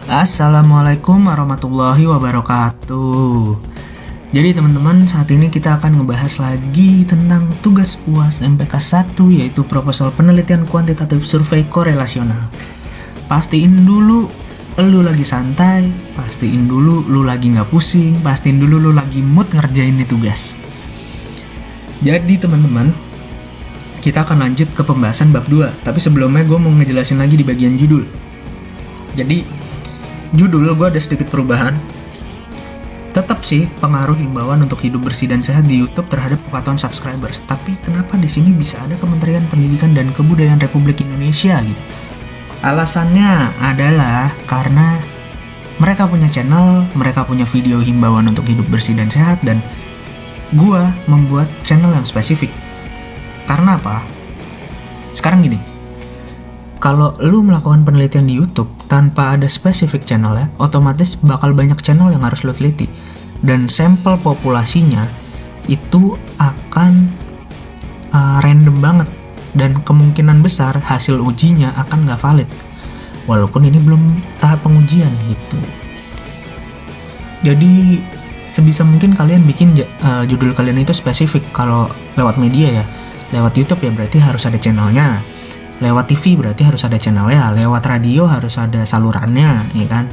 Assalamualaikum warahmatullahi wabarakatuh. Jadi teman-teman, saat ini kita akan ngebahas lagi tentang tugas UAS MPK 1, yaitu proposal penelitian kuantitatif survei korelasional. Pastiin dulu lu lagi santai, pastiin dulu lu lagi nggak pusing, pastiin dulu lu lagi mood ngerjain nih tugas. Jadi teman-teman, kita akan lanjut ke pembahasan bab 2. Tapi sebelumnya gue mau ngejelasin lagi di bagian judul. Jadi judul gue ada sedikit perubahan. Tetap sih pengaruh himbauan untuk hidup bersih dan sehat di YouTube terhadap kepatuhan subscribers. Tapi kenapa di sini bisa ada Kementerian Pendidikan dan Kebudayaan Republik Indonesia gitu? Alasannya adalah karena mereka punya channel, mereka punya video himbauan untuk hidup bersih dan sehat, dan gue membuat channel yang spesifik. Karena apa? Sekarang gini, kalau lu melakukan penelitian di YouTube tanpa ada spesifik channel ya, otomatis bakal banyak channel yang harus lu teliti. Dan sampel populasinya itu akan random banget. Dan kemungkinan besar hasil ujinya akan gak valid. Walaupun ini belum tahap pengujian gitu. Jadi sebisa mungkin kalian bikin judul kalian itu spesifik. Kalau lewat media ya, lewat YouTube ya berarti harus ada channelnya. Lewat TV berarti harus ada channelnya, lewat radio harus ada salurannya, ya kan?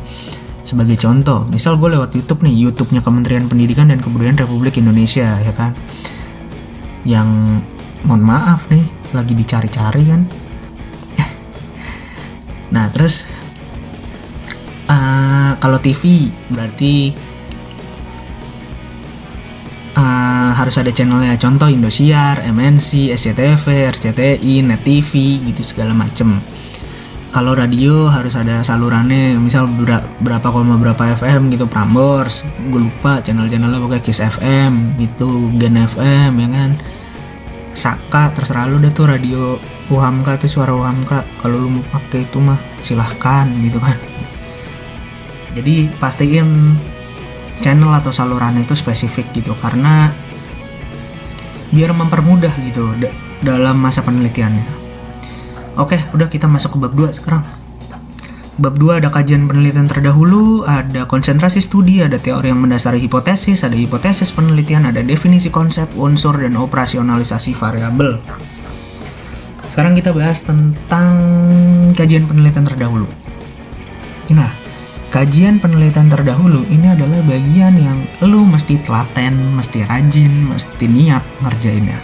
Sebagai contoh, misal gue lewat YouTube nih, YouTube-nya Kementerian Pendidikan dan Kebudayaan Republik Indonesia, ya kan? Yang, mohon maaf nih, lagi dicari-cari kan? Nah, terus, kalau TV berarti harus ada channelnya, contoh Indosiar, MNC, SCTV, RCTI, Net TV, gitu segala macem. Kalau radio harus ada salurannya, misal berapa FM gitu, Prambors, gue lupa channel-channelnya, pokoknya Kiss FM gitu, Gen FM, ya kan, Saka, terserah lu deh tuh, radio UHAMKA tuh, suara UHAMKA, kalau lu mau pakai itu mah silahkan gitu kan. Jadi pastiin channel atau saluran itu spesifik gitu, karena biar mempermudah gitu dalam masa penelitiannya. Oke, udah kita masuk ke bab 2 sekarang. Bab 2 ada kajian penelitian terdahulu, ada konsentrasi studi, ada teori yang mendasari hipotesis, ada hipotesis penelitian, ada definisi konsep, unsur, dan operasionalisasi variabel. Sekarang kita bahas tentang kajian penelitian terdahulu. Nah, kajian penelitian terdahulu ini adalah bagian yang lu mesti telaten, mesti rajin, mesti niat ngerjainnya.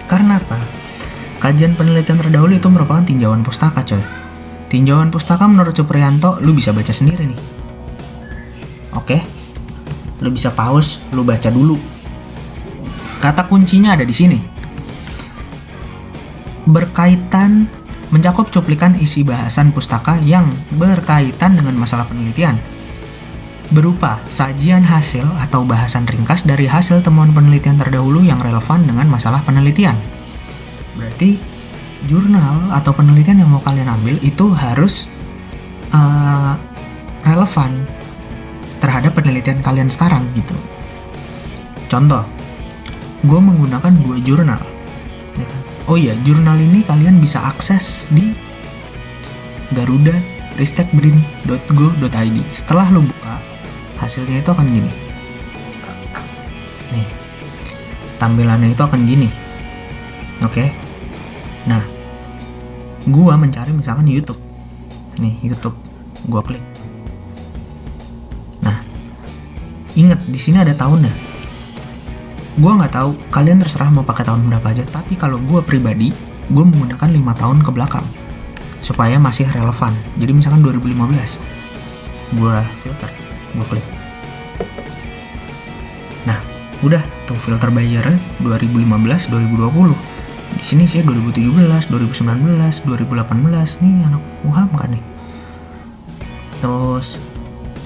Karena apa? Kajian penelitian terdahulu itu merupakan tinjauan pustaka, coy. Tinjauan pustaka menurut Supriyanto, lu bisa baca sendiri nih. Oke? Lu bisa pause, lu baca dulu. Kata kuncinya ada di sini. Berkaitan, mencakup cuplikan isi bahasan pustaka yang berkaitan dengan masalah penelitian, berupa sajian hasil atau bahasan ringkas dari hasil temuan penelitian terdahulu yang relevan dengan masalah penelitian. Berarti jurnal atau penelitian yang mau kalian ambil itu harus relevan terhadap penelitian kalian sekarang gitu. Contoh, gue menggunakan 2 jurnal. Oh iya, jurnal ini kalian bisa akses di garuda-ristekbrin.go.id. Setelah lo buka, hasilnya itu akan gini. Nih, tampilannya itu akan gini. Oke. Nah, gua mencari misalkan YouTube. Nih, YouTube. Gua klik. Nah, ingat di sini ada tahunnya. Gue nggak tahu, kalian terserah mau pakai tahun berapa aja, tapi kalau gue pribadi, gue menggunakan 5 tahun ke belakang supaya masih relevan. Jadi misalkan 2015, gue filter, gue klik. Nah, udah tuh filter bayarnya 2015, 2020. Di sini sih 2017, 2019, 2018 nih anak UHAM kan nih. Terus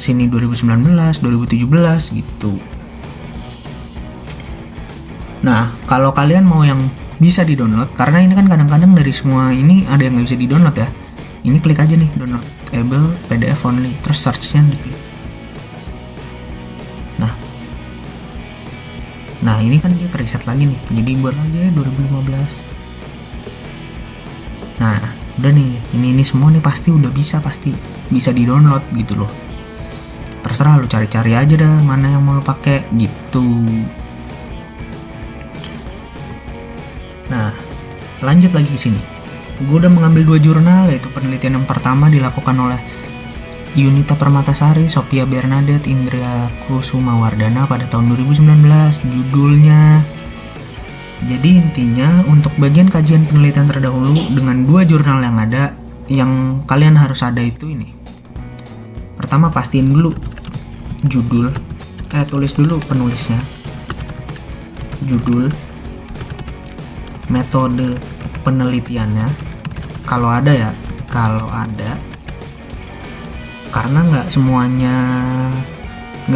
sini 2019, 2017 gitu. Nah, kalau kalian mau yang bisa di-download, karena ini kan kadang-kadang dari semua ini ada yang nggak bisa di-download ya. Ini klik aja nih, download able PDF only, terus search-nya diklik. Nah, ini kan dia reset lagi nih, jadi buat lagi ya 2015. Nah, udah nih, ini semua nih pasti bisa di download gitu loh. Terserah lu cari-cari aja dah mana yang mau lu pakai gitu. Nah, lanjut lagi ke sini. Gue udah mengambil 2 jurnal, yaitu penelitian yang pertama dilakukan oleh Yunita Permatasari, Sophia Bernadette, Indra Kusumawardana pada tahun 2019. Judulnya, jadi intinya untuk bagian kajian penelitian terdahulu dengan 2 jurnal yang ada, yang kalian harus ada itu ini. Pertama pastiin dulu judul, tulis dulu penulisnya, judul, metode penelitiannya, kalau ada, karena nggak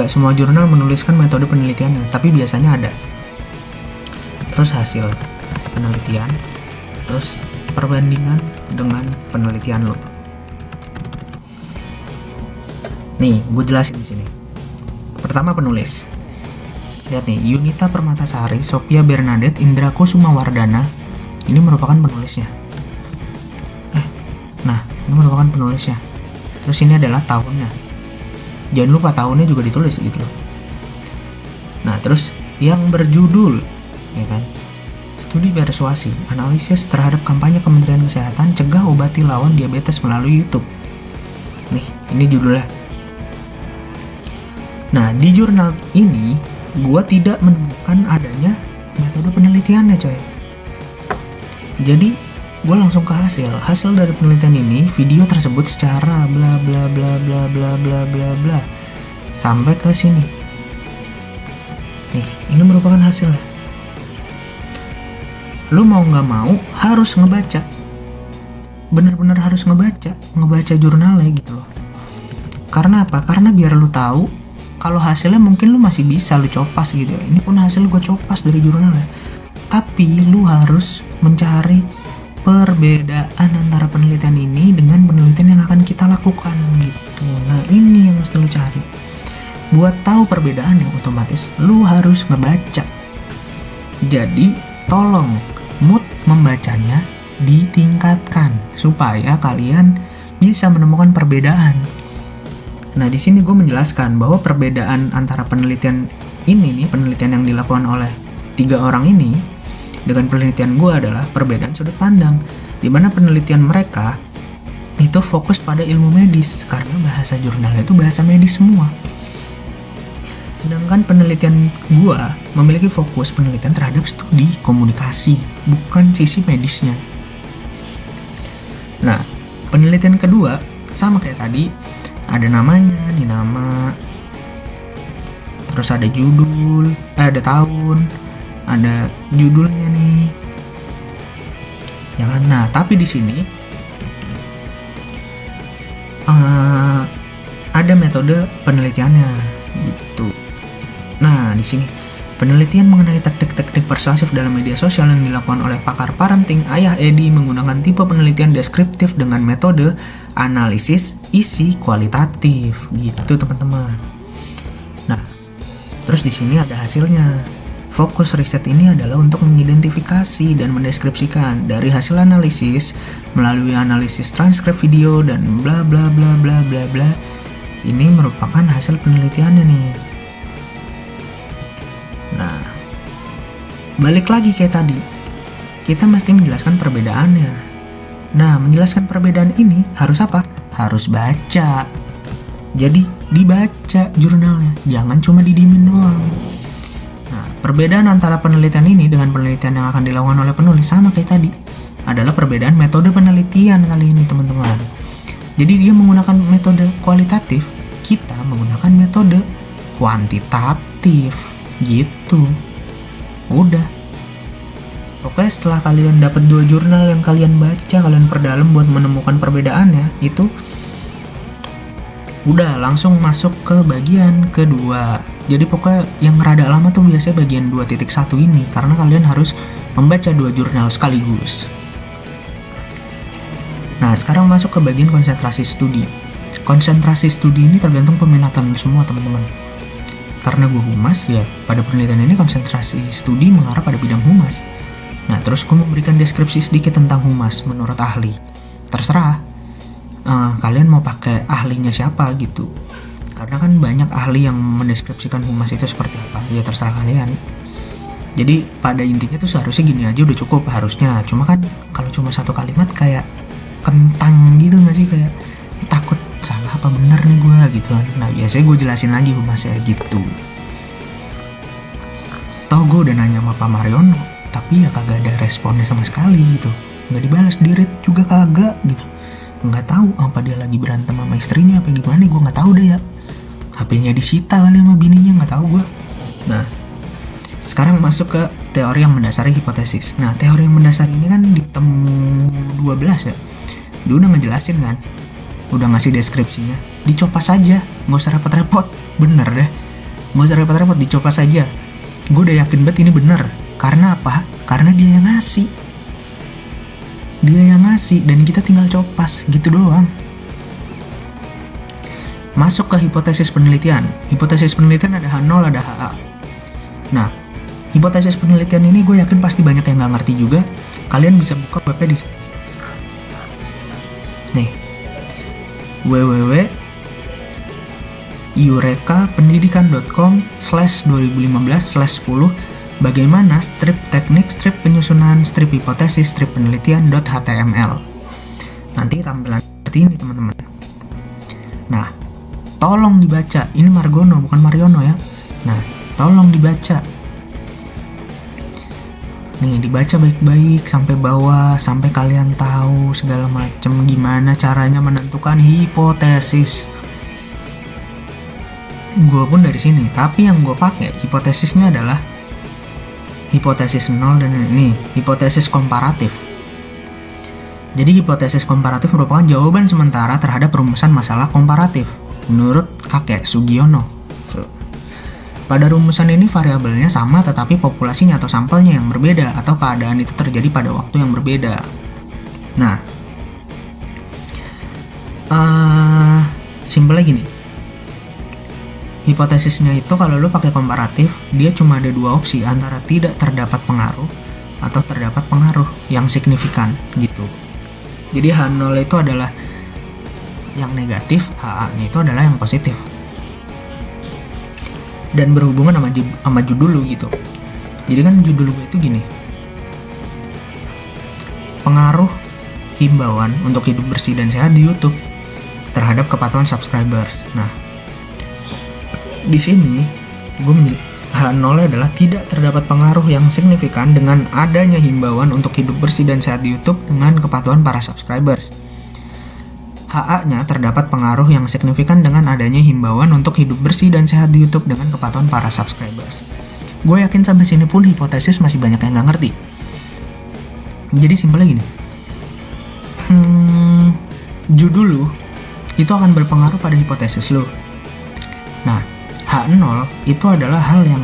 semua jurnal menuliskan metode penelitiannya, tapi biasanya ada. Terus hasil penelitian, terus perbandingan dengan penelitian lo. Nih, gue jelasin di sini. Pertama penulis. Lihat nih, Yunita Permatasari, Sophia Bernadette, Indra Kusumawardana. Ini merupakan penulisnya. Ini merupakan penulisnya. Terus ini adalah tahunnya. Jangan lupa tahunnya juga ditulis gitu loh. Nah, terus yang berjudul, ya kan? Studi persuasi, analisis terhadap kampanye Kementerian Kesehatan cegah obati lawan diabetes melalui YouTube. Nih, ini judulnya. Nah, di jurnal ini gua tidak menemukan adanya metode penelitiannya, coy. Jadi gue langsung ke hasil dari penelitian ini. Video tersebut secara bla bla bla bla bla bla bla bla sampai ke sini. Nih, ini merupakan hasilnya. Lu mau nggak mau harus ngebaca, bener-bener harus ngebaca jurnalnya gitu loh. Karena apa? Karena biar lu tahu kalau hasilnya mungkin lu masih bisa lu copas gitu ya. Ini pun hasil gue copas dari jurnalnya. Tapi lu harus mencari perbedaan antara penelitian ini dengan penelitian yang akan kita lakukan gitu. Nah, ini yang mesti lu cari. Buat tahu perbedaan yang otomatis lu harus ngebaca. Jadi, tolong mood membacanya ditingkatkan supaya kalian bisa menemukan perbedaan. Nah, di sini gue menjelaskan bahwa perbedaan antara penelitian ini nih, penelitian yang dilakukan oleh 3 orang ini dengan penelitian gue adalah perbedaan sudut pandang, di mana penelitian mereka itu fokus pada ilmu medis karena bahasa jurnalnya itu bahasa medis semua. Sedangkan penelitian gue memiliki fokus penelitian terhadap studi komunikasi, bukan sisi medisnya. Nah, penelitian kedua sama kayak tadi, ada namanya, nih nama, terus ada judul, ada tahun, ada judulnya nih, ya kan? Nah, tapi di sini ada metode penelitiannya gitu. Nah, di sini penelitian mengenai teknik-teknik persuasif dalam media sosial yang dilakukan oleh pakar parenting Ayah Edi menggunakan tipe penelitian deskriptif dengan metode analisis isi kualitatif gitu, teman-teman. Nah, terus di sini ada hasilnya. Fokus riset ini adalah untuk mengidentifikasi dan mendeskripsikan dari hasil analisis melalui analisis transkrip video dan bla bla bla bla bla bla. Ini merupakan hasil penelitiannya nih. Nah, balik lagi kayak tadi, kita mesti menjelaskan perbedaannya. Nah, menjelaskan perbedaan ini harus apa? Harus baca. Jadi dibaca jurnalnya, jangan cuma didiemin doang. Perbedaan antara penelitian ini dengan penelitian yang akan dilakukan oleh penulis sama kayak tadi adalah perbedaan metode penelitian kali ini, teman-teman. Jadi dia menggunakan metode kualitatif, kita menggunakan metode kuantitatif gitu. Udah. Pokoknya setelah kalian dapat 2 jurnal yang kalian baca, kalian perdalam buat menemukan perbedaannya, itu udah langsung masuk ke bagian kedua. Jadi pokoknya yang rada lama tuh biasanya bagian 2.1 ini, karena kalian harus membaca 2 jurnal sekaligus. Nah, sekarang masuk ke bagian konsentrasi studi. Konsentrasi studi ini tergantung peminatan semua, teman-teman. Karena gue humas, ya pada penelitian ini konsentrasi studi mengarah pada bidang humas. Nah, terus gue memberikan deskripsi sedikit tentang humas menurut ahli. terserah kalian mau pakai ahlinya siapa gitu, karena kan banyak ahli yang mendeskripsikan humas itu seperti apa, ya terserah kalian. Jadi pada intinya tuh seharusnya gini aja udah cukup harusnya. Cuma kan kalau cuma satu kalimat kayak kentang gitu nggak sih, kayak takut salah apa bener nih gue gitu kan. Nah biasanya gue jelasin lagi humasnya gitu. Toh gue udah nanya sama Pak Mariono, tapi ya kagak ada responnya sama sekali gitu, nggak dibalas, di read juga kagak gitu. Nggak tahu apa dia lagi berantem sama istrinya apa gimana, gue nggak tahu deh ya. HP-nya disita kali sama bininya, nggak tahu gue. Nah sekarang masuk ke teori yang mendasari hipotesis. Nah teori yang mendasari ini kan di temu 12 ya, dia udah ngejelasin kan, udah ngasih deskripsinya, dicopas aja, nggak usah repot-repot. Bener deh, nggak usah repot-repot, dicopas aja. Gue udah yakin banget ini bener. Karena apa? Karena dia yang ngasih. Dia yang ngasih dan kita tinggal copas gitu doang. Masuk ke hipotesis penelitian. Hipotesis penelitian ada H0, ada HA. Nah, hipotesis penelitian ini gue yakin pasti banyak yang nggak ngerti juga. Kalian bisa buka webnya di nih, www.eurekapendidikan.com/2015/10 bagaimana strip teknik, strip penyusunan, strip hipotesis, strip penelitian.html. Nanti tampilan seperti ini teman-teman. Nah, tolong dibaca. Ini Margono bukan Mariono ya. Nah, tolong dibaca. Nih, dibaca baik-baik sampai bawah, sampai kalian tahu segala macam gimana caranya menentukan hipotesis. Gue pun dari sini, tapi yang gue pakai hipotesisnya adalah hipotesis 0 dan ini hipotesis komparatif. Jadi hipotesis komparatif merupakan jawaban sementara terhadap rumusan masalah komparatif menurut kakek Sugiono. Pada rumusan ini variabelnya sama tetapi populasinya atau sampelnya yang berbeda atau keadaan itu terjadi pada waktu yang berbeda. Nah, simpelnya gini. Hipotesisnya itu kalau lu pakai komparatif, dia cuma ada dua opsi antara tidak terdapat pengaruh atau terdapat pengaruh yang signifikan gitu. Jadi H0 itu adalah yang negatif, HA-nya itu adalah yang positif. Dan berhubungan sama judul lu gitu. Jadi kan judul gue itu gini, pengaruh himbauan untuk hidup bersih dan sehat di YouTube terhadap kepatuhan subscribers. Nah, di sini gue H0 adalah tidak terdapat pengaruh yang signifikan dengan adanya himbauan untuk hidup bersih dan sehat di YouTube dengan kepatuhan para subscribers. HA-nya terdapat pengaruh yang signifikan dengan adanya himbauan untuk hidup bersih dan sehat di YouTube dengan kepatuhan para subscribers. Gue yakin sampai sini pun hipotesis masih banyak yang nggak ngerti. Jadi simpelnya gini, judul lu itu akan berpengaruh pada hipotesis lu. Nah, H0 itu adalah hal yang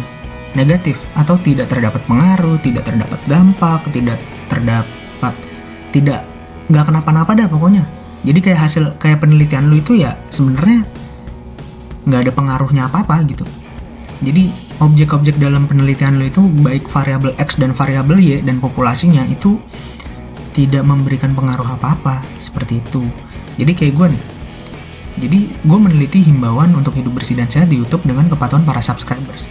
negatif atau tidak terdapat pengaruh, tidak terdapat dampak, nggak kenapa-napa dah pokoknya. Jadi kayak penelitian lu itu ya sebenarnya nggak ada pengaruhnya apa-apa gitu. Jadi objek-objek dalam penelitian lu itu baik variabel X dan variabel Y dan populasinya itu tidak memberikan pengaruh apa-apa seperti itu. Jadi kayak gue nih. Jadi gue meneliti himbauan untuk hidup bersih dan sehat di YouTube dengan kepatuhan para subscribers.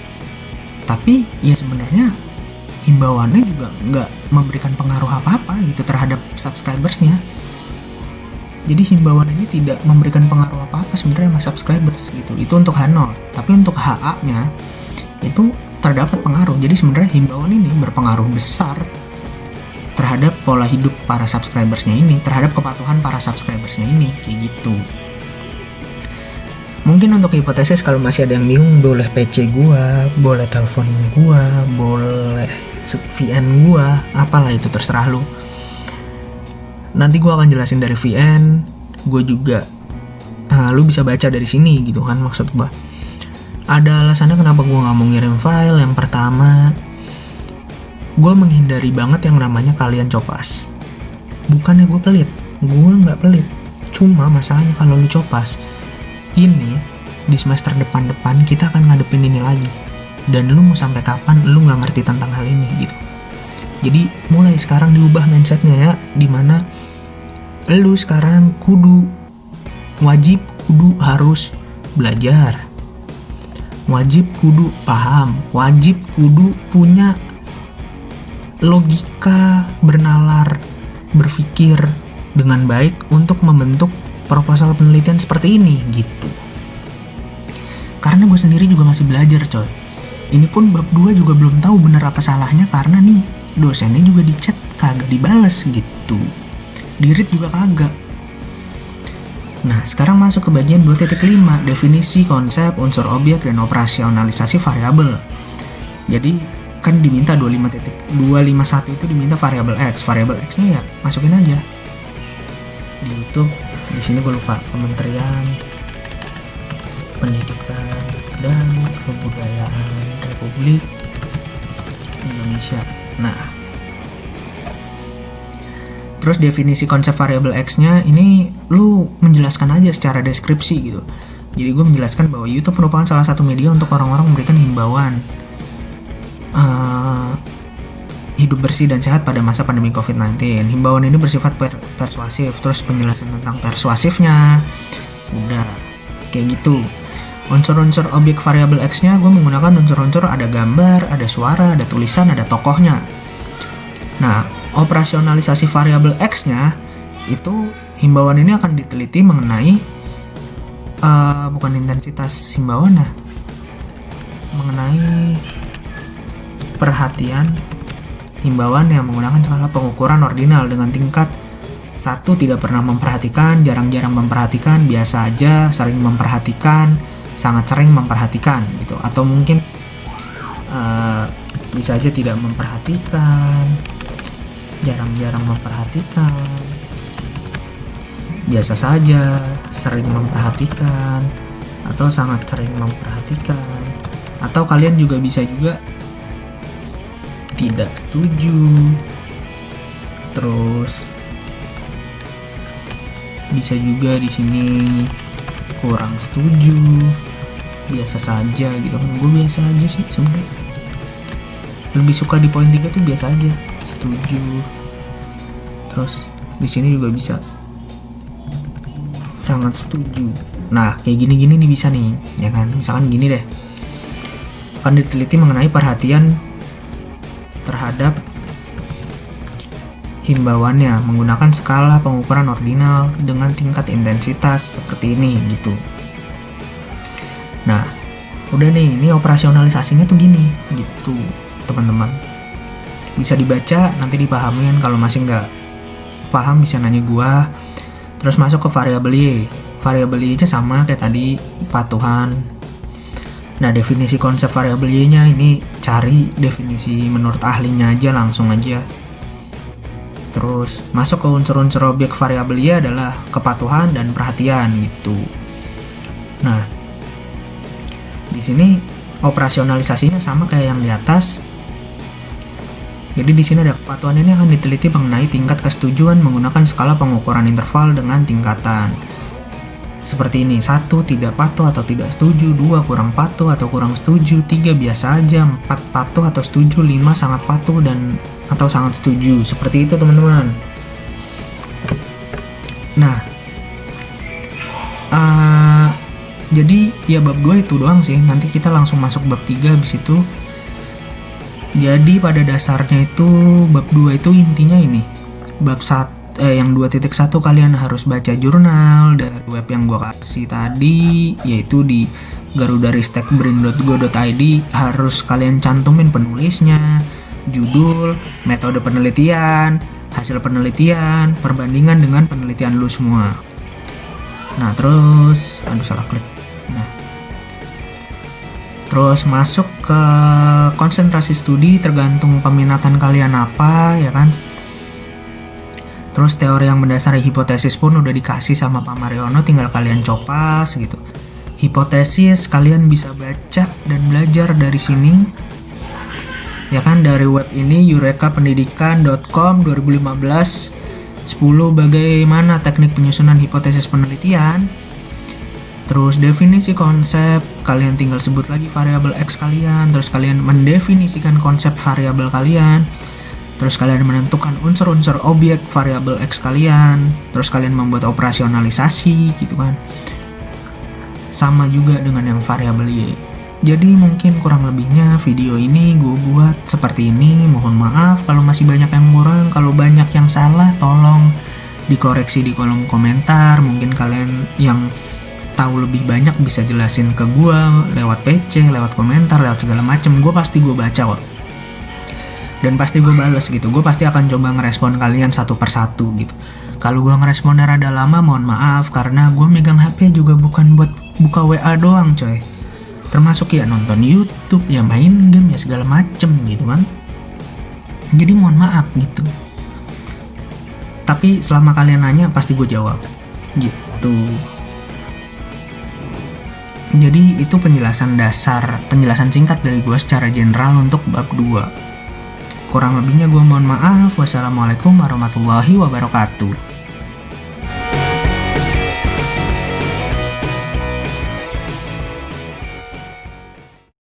Tapi ya sebenarnya himbauannya juga nggak memberikan pengaruh apa-apa gitu terhadap subscribersnya. Jadi himbauan ini tidak memberikan pengaruh apa-apa sebenarnya sama subscribers gitu. Itu untuk H0. Tapi untuk HA-nya itu terdapat pengaruh. Jadi sebenarnya himbauan ini berpengaruh besar terhadap pola hidup para subscribersnya ini, terhadap kepatuhan para subscribersnya ini, kayak gitu. Mungkin untuk hipotesis kalau masih ada yang bingung, boleh PC gua, boleh telepon gua, boleh VN gua, apalah itu terserah lu. Nanti gue akan jelasin dari VN, gue juga lu bisa baca dari sini gitu kan maksud gue. Ada alasannya kenapa gue nggak mau ngirim file. Yang pertama, gue menghindari banget yang namanya kalian copas. Bukannya gue pelit, gue nggak pelit. Cuma masalahnya kalau lu copas, ini di semester depan kita akan ngadepin ini lagi. Dan lu mau sampai kapan lu nggak ngerti tentang hal ini gitu. Jadi mulai sekarang diubah mindsetnya ya, dimana lu sekarang wajib kudu harus belajar, wajib kudu paham, wajib kudu punya logika, bernalar, berpikir dengan baik untuk membentuk proposal penelitian seperti ini gitu. Karena gue sendiri juga masih belajar coy. Ini pun bab 2 juga belum tahu bener apa salahnya, karena nih dosennya juga di chat kagak dibales gitu, di-read juga kagak. Nah sekarang masuk ke bagian 2.5, definisi konsep, unsur objek, dan operasionalisasi variabel. Jadi kan diminta 251 itu diminta variabel X. Variabel X-nya ya masukin aja di YouTube. Di sini gue lupa, Kementerian Pendidikan dan Kebudayaan Republik Indonesia. Nah, terus definisi konsep variabel X-nya ini lu menjelaskan aja secara deskripsi gitu. Jadi gue menjelaskan bahwa YouTube merupakan salah satu media untuk orang-orang memberikan himbauan hidup bersih dan sehat pada masa pandemi COVID-19. Himbauan ini bersifat persuasif. Terus penjelasan tentang persuasifnya udah kayak gitu. Unsur-unsur objek variabel X-nya gue menggunakan unsur-unsur ada gambar, ada suara, ada tulisan, ada tokohnya. Nah, operasionalisasi variabel X-nya itu himbauan ini akan diteliti mengenai bukan intensitas himbauan ya, mengenai perhatian himbauan yang menggunakan skala pengukuran ordinal dengan tingkat 1 tidak pernah memperhatikan, jarang-jarang memperhatikan, biasa aja, sering memperhatikan, sangat sering memperhatikan gitu, atau mungkin bisa aja tidak memperhatikan, jarang-jarang memperhatikan, biasa saja, sering memperhatikan, atau sangat sering memperhatikan. Atau kalian juga bisa juga tidak setuju, terus bisa juga di sini kurang setuju, biasa saja gitu. Gue biasa aja sih sebenarnya, lebih suka di poin 3 tuh biasa aja, setuju. Terus di sini juga bisa sangat setuju. Nah kayak gini-gini nih bisa nih, ya kan? Misalkan gini deh, akan diteliti mengenai perhatian terhadap himbauannya menggunakan skala pengukuran ordinal dengan tingkat intensitas seperti ini gitu. Nah udah nih, ini operasionalisasinya tuh gini gitu teman-teman, bisa dibaca nanti dipahamin. Kalau masih nggak paham bisa nanya gua. Terus masuk ke variabel Y. Variabel Y nya sama kayak tadi, patuhan. Nah definisi konsep variabel Y-nya ini cari definisi menurut ahlinya aja, langsung aja. Terus masuk ke unsur-unsur objek variabel Y adalah kepatuhan dan perhatian gitu. Nah di sini operasionalisasinya sama kayak yang di atas. Jadi di sini ada kepatuhan, ini akan diteliti mengenai tingkat kesetujuan menggunakan skala pengukuran interval dengan tingkatan. Seperti ini, 1 tidak patuh atau tidak setuju, 2 kurang patuh atau kurang setuju, 3 biasa aja, 4 patuh atau setuju, 5 sangat patuh dan atau sangat setuju. Seperti itu teman-teman. Nah jadi ya bab 2 itu doang sih. Nanti kita langsung masuk bab 3 habis itu. Jadi pada dasarnya itu bab 2 itu intinya ini. Bab 1 yang 2.1 kalian harus baca jurnal dari web yang gue kasih tadi, yaitu di garudaristekbrain.go.id. Harus kalian cantumin penulisnya, judul, metode penelitian, hasil penelitian, perbandingan dengan penelitian lu semua. Nah terus, salah klik. Nah terus masuk ke konsentrasi studi, tergantung peminatan kalian apa, ya kan. Terus teori yang mendasari hipotesis pun udah dikasih sama Pak Mariono, tinggal kalian copas gitu. Hipotesis kalian bisa baca dan belajar dari sini, ya kan, dari web ini eurekapendidikan.com 2015 10 bagaimana teknik penyusunan hipotesis penelitian. Terus definisi konsep, kalian tinggal sebut lagi variabel X kalian, terus kalian mendefinisikan konsep variabel kalian. terus kalian menentukan unsur-unsur objek variabel X kalian, terus kalian membuat operasionalisasi gitu kan. Sama juga dengan yang variabel Y. Jadi mungkin kurang lebihnya video ini gue buat seperti ini. Mohon maaf kalau masih banyak yang kurang, kalau banyak yang salah tolong dikoreksi di kolom komentar. Mungkin kalian yang tahu lebih banyak bisa jelasin ke gue lewat PC, lewat komentar, lewat segala macem. Gue pasti gue baca kok. Dan pasti gue bales gitu. Gue pasti akan coba ngerespon kalian satu persatu gitu. Kalau gue ngeresponnya rada lama, mohon maaf karena gue megang HP juga bukan buat buka WA doang coy. Termasuk ya nonton YouTube, ya main game, ya segala macem gitu kan. Jadi mohon maaf gitu. Tapi selama kalian nanya pasti gue jawab gitu. Jadi itu penjelasan dasar, penjelasan singkat dari gue secara general untuk bab 2. Kurang lebihnya gue mohon maaf. Wassalamualaikum warahmatullahi wabarakatuh.